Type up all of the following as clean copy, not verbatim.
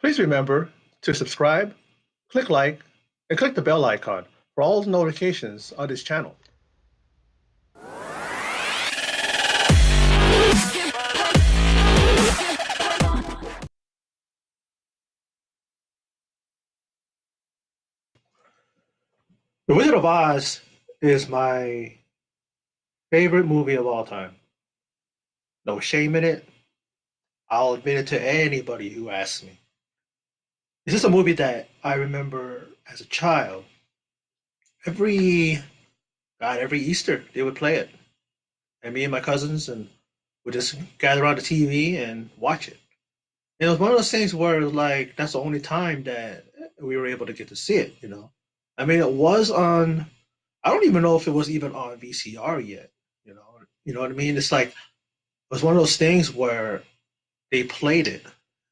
Please remember to subscribe, click like, and click the bell icon for all notifications on this channel. The Wizard of Oz is my favorite movie of all time. No shame in it. I'll admit it to anybody who asks me. This is a movie that I remember as a child. Every every Easter they would play it, and me and my cousins and would just gather around the TV and watch it. And it was one of those things where it was like that's the only time that we were able to get to see it. I mean, it was on. I don't even know if it was even on VCR yet. You know what I mean? It's like it was one of those things where they played it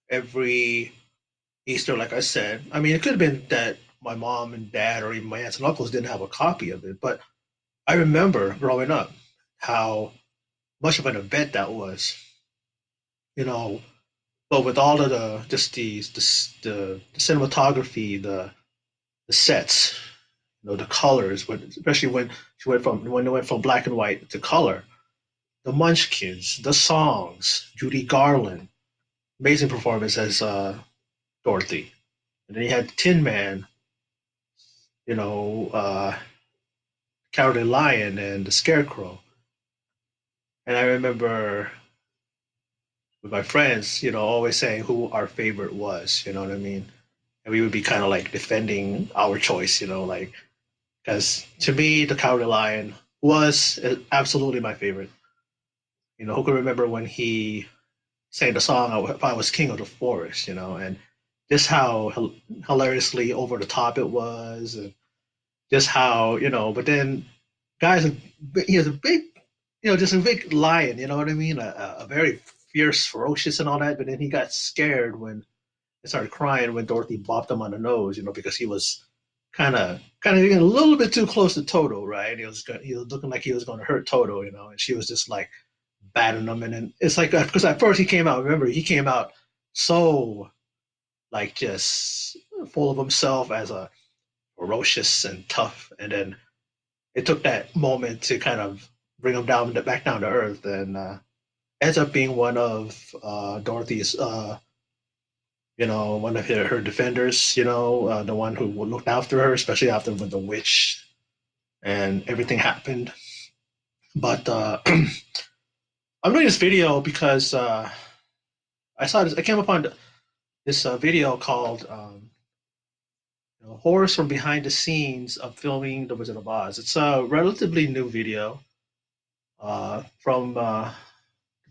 every Easter, like I said. I mean, it could have been that my mom and dad or even my aunts and uncles didn't have a copy of it, but I remember growing up how much of an event that was. You know, but with all of the just the cinematography, the sets, the colors, especially when it went from black and white to color, the Munchkins, the songs, Judy Garland, amazing performance as Dorothy, and then you had Tin Man, you know, Cowardly Lion, and the Scarecrow. And I remember with my friends, always saying who our favorite was. You know what I mean? And we would be kind of like defending our choice. Like because to me, the Cowardly Lion was absolutely my favorite. Who can remember when he sang the song "If I Was King of the Forest"? And just how hilariously over the top it was, and just how. But then, guys, he was a big, just a big lion. You know what I mean? A very fierce, ferocious, and all that. But then he got scared when he started crying when Dorothy bopped him on the nose. Because he was kind of getting a little bit too close to Toto, right? He was looking like he was going to hurt Toto, and she was just like batting him, and then it's like because at first he came out. Remember, he came out so like just full of himself as a ferocious and tough, and then it took that moment to kind of bring him down back down to earth, and ends up being one of Dorothy's. One of her defenders, the one who looked after her, especially after when the witch and everything happened. But I'm doing this video because I saw this. I came upon this video called "Horrors from Behind the Scenes of Filming The Wizard of Oz." It's a relatively new video from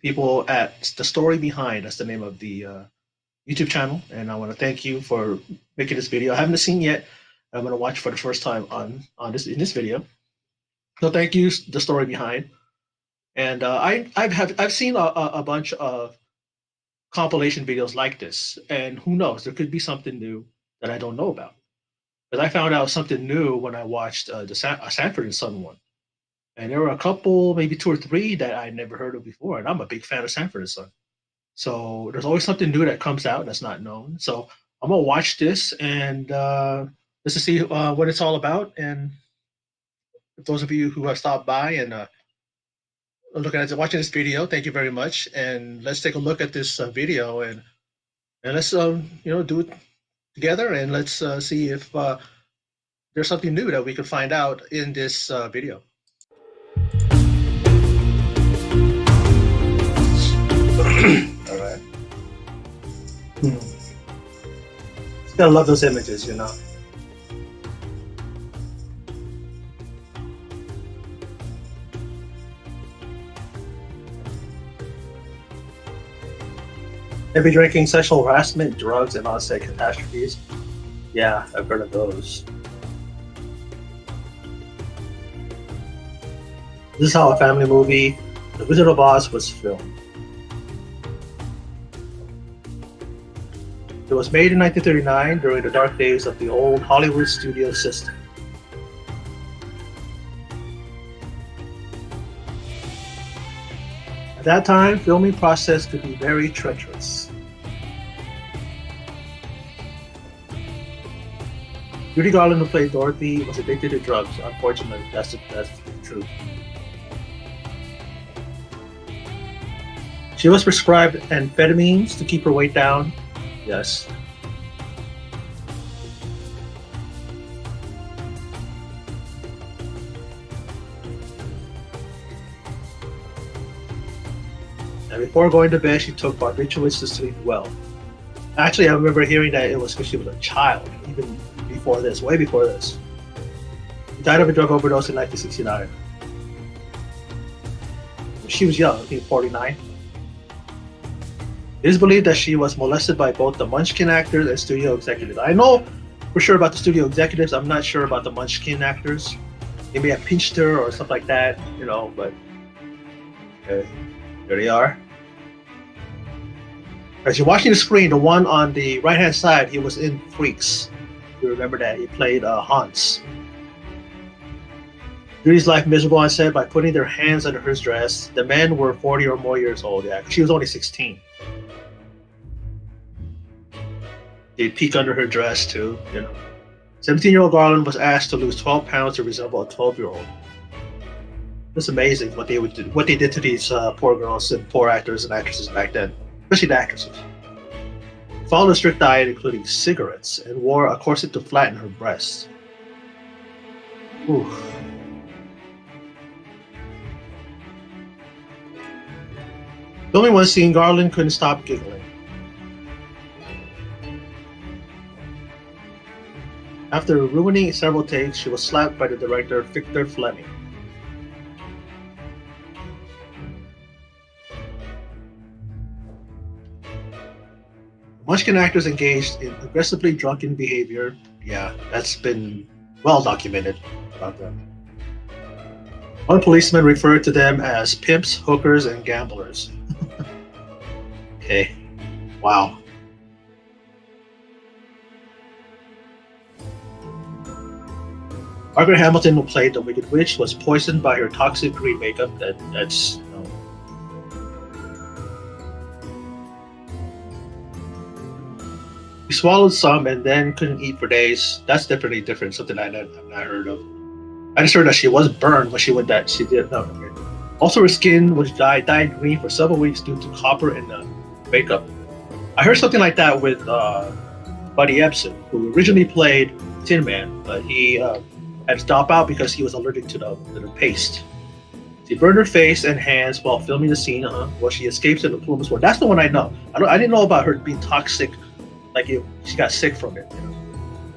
people at The Story Behind. That's the name of the YouTube channel, and I want to thank you for making this video. I haven't seen yet. I'm going to watch for the first time on this in this video. So thank you, The Story Behind. And I've seen a bunch of compilation videos like this, and who knows, there could be something new that I don't know about. But I found out something new when I watched the Sanford and Son one, and there were a couple, maybe two or three that I never heard of before, and I'm a big fan of Sanford and Son. So there's always something new that comes out that's not known. So I'm gonna watch this and just to see what it's all about. And those of you who have stopped by and looking at watching this video, thank you very much. And let's take a look at this video and let's do it together and let's see if there's something new that we can find out in this video. All right. Just gotta love those images. Heavy drinking, sexual harassment, drugs, and on-set catastrophes. Yeah, I've heard of those. This is how a family movie, The Wizard of Oz, was filmed. It was made in 1939 during the dark days of the old Hollywood studio system. At that time, filming process could be very treacherous. Judy Garland, who played Dorothy, was addicted to drugs. Unfortunately, that's true. She was prescribed amphetamines to keep her weight down. Yes. And before going to bed, she took barbiturates to sleep well. Actually, I remember hearing that it was because she was a child, even before this, way before this. She died of a drug overdose in 1969. She was young, I think 49. It is believed that she was molested by both the Munchkin actors and studio executives. I know for sure about the studio executives. I'm not sure about the Munchkin actors. They may have pinched her or stuff like that, but okay, there they are. As you're watching the screen, the one on the right-hand side, he was in Freaks. You remember that? He played Hans. Judy's life miserable on set by putting their hands under her dress. The men were 40 or more years old. Yeah, she was only 16. They'd peek under her dress too, 17-year-old Garland was asked to lose 12 pounds to resemble a 12-year-old. It's amazing what they did to these poor girls and poor actors and actresses back then, especially the actresses. Followed a strict diet including cigarettes and wore a corset to flatten her breasts. Ooh. Filming one scene, Garland couldn't stop giggling. After ruining several takes, she was slapped by the director Victor Fleming. Munchkin actors engaged in aggressively drunken behavior. Yeah, that's been well documented about them. One policeman referred to them as pimps, hookers, and gamblers. Okay, wow. Margaret Hamilton, who played the Wicked Witch, was poisoned by her toxic green makeup. That's She swallowed some and then couldn't eat for days. That's definitely different. Something I've not heard of. I just heard that she was burned when she went that she did. No, okay. Also, her skin was dyed green for several weeks due to copper in the makeup. I heard something like that with Buddy Ebsen, who originally played Tin Man, but he had to stop out because he was allergic to the paste. She burned her face and hands while filming the scene. While she escapes in the plume sword. That's the one I know. I didn't know about her being toxic. Like she got sick from it.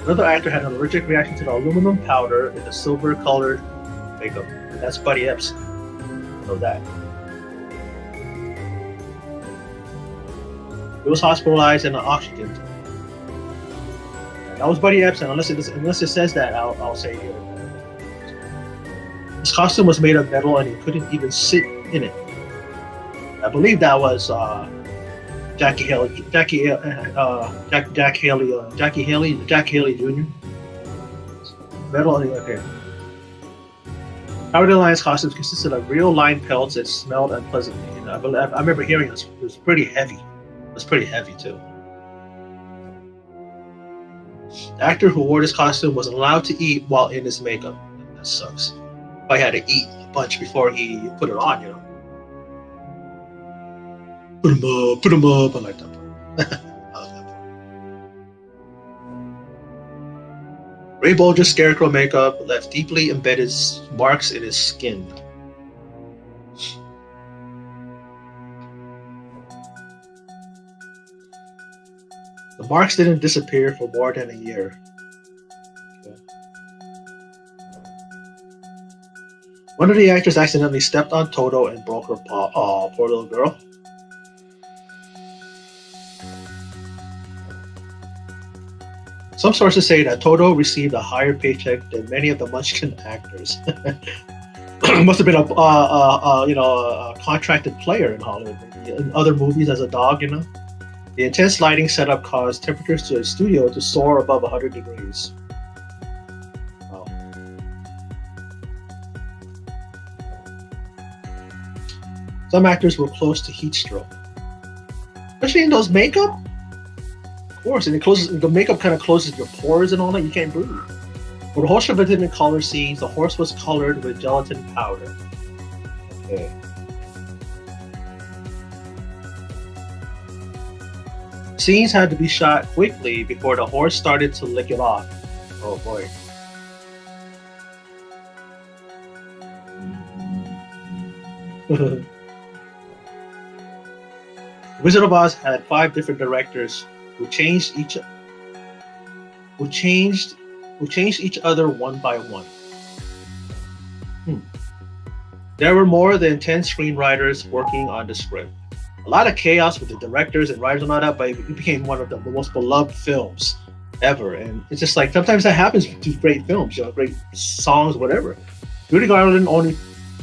Another actor had an allergic reaction to the aluminum powder in the silver-colored makeup. And that's Buddy Ebsen. I know that. He was hospitalized in an oxygen tank. That was Buddy Ebsen. Unless it says that, I'll say it. His costume was made of metal, and he couldn't even sit in it. I believe that was Jackie Haley Jr. Metal. Okay. Howard the Lion's costumes consisted of real lion pelts that smelled unpleasantly. I remember hearing this. It was pretty heavy. It was pretty heavy too. The actor who wore this costume was allowed to eat while in his makeup. That sucks. I had to eat a bunch before he put it on, Put him up. I like that part. Ray Bolger's scarecrow makeup left deeply embedded marks in his skin. The marks didn't disappear for more than a year. One of the actors accidentally stepped on Toto and broke her paw. Oh, poor little girl. Some sources say that Toto received a higher paycheck than many of the Munchkin actors. Must have been a contracted player in Hollywood, maybe in other movies as a dog. The intense lighting setup caused temperatures to the studio to soar above 100 degrees. Wow. Some actors were close to heat stroke, especially in those makeup. course, and it closes. The makeup kind of closes your pores and all that. You can't breathe. For the horse vitamin color scenes, the horse was colored with gelatin powder. Okay. Scenes had to be shot quickly before the horse started to lick it off. Oh boy. Wizard of Oz had 5 different directors who changed each who changed who changed each other one by one. Hmm. There were more than 10 screenwriters working on the script. A lot of chaos with the directors and writers and all that, but it became one of the most beloved films ever. And it's just like sometimes that happens to great films, great songs, whatever. Judy Garland only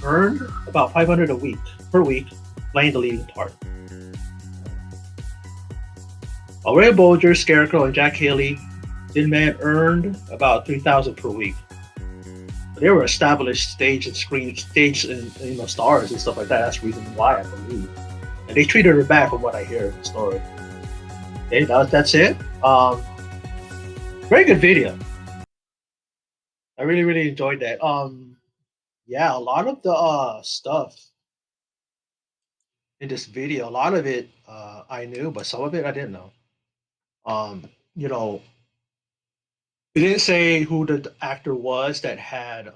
earned about 500 a week per week playing the leading part. While Ray Bolger, Scarecrow, and Jack Haley, Tin Man earned about 3,000 per week. They were established stage and stars and stuff like that. That's the reason why, I believe. And they treated her bad from what I hear in the story. Okay, that's it. Very good video. I really enjoyed that. Yeah, a lot of the stuff in this video, a lot of it I knew, but some of it I didn't know. You know, it didn't say who the actor was that had,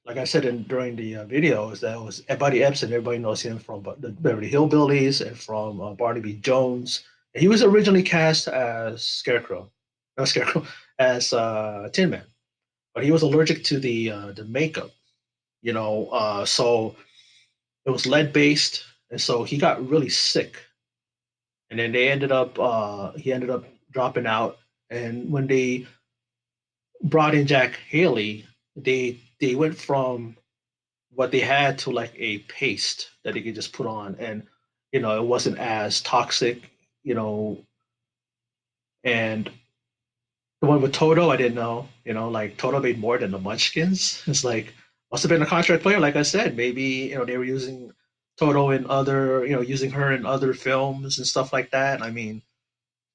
like I said during the video, is that it was Buddy Epson. Everybody knows him from the Beverly Hillbillies and from Barnaby Jones. And he was originally cast as Scarecrow, not Scarecrow, as Tin Man, but he was allergic to the makeup. So it was lead based, and so he got really sick. And then he ended up dropping out. And when they brought in Jack Haley, they went from what they had to like a paste that they could just put on, and it wasn't as toxic, and the one with Toto, I didn't know, like Toto made more than the Munchkins. It's like must have been a contract player, like I said. Maybe they were using Toto in other, using her in other films and stuff like that. I mean,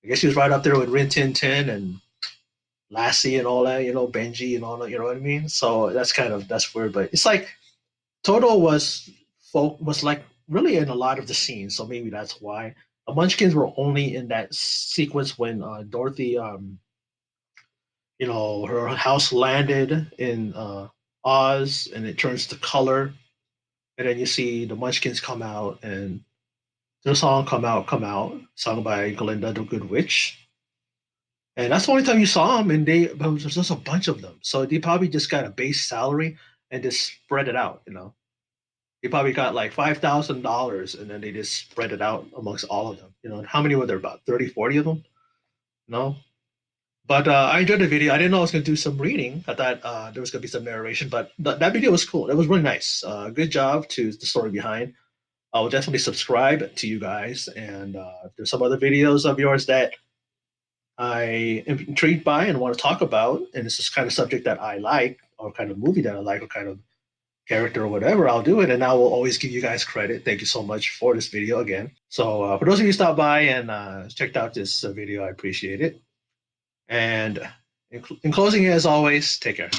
I guess she was right up there with Rin Tin Tin and Lassie and all that, Benji and all that, you know what I mean? So that's weird, but it's like Toto was like really in a lot of the scenes, so maybe that's why. The Munchkins were only in that sequence when Dorothy, her house landed in Oz, and it turns to color, and then you see the Munchkins come out, and the song Come Out," sung by Glinda the Good Witch. And that's the only time you saw them, and there's just a bunch of them. So they probably just got a base salary and just spread it out. They probably got like $5,000, and then they just spread it out amongst all of them. How many were there? About 30, 40 of them? No. But I enjoyed the video. I didn't know I was going to do some reading. I thought there was going to be some narration, but that video was cool. It was really nice. Good job to the story behind. I will definitely subscribe to you guys. And if there's some other videos of yours that I am intrigued by and want to talk about, and it's this kind of subject that I like, or kind of movie that I like, or kind of character or whatever, I'll do it. And I will always give you guys credit. Thank you so much for this video again. So for those of you who stopped by and checked out this video, I appreciate it. And in closing, as always, take care.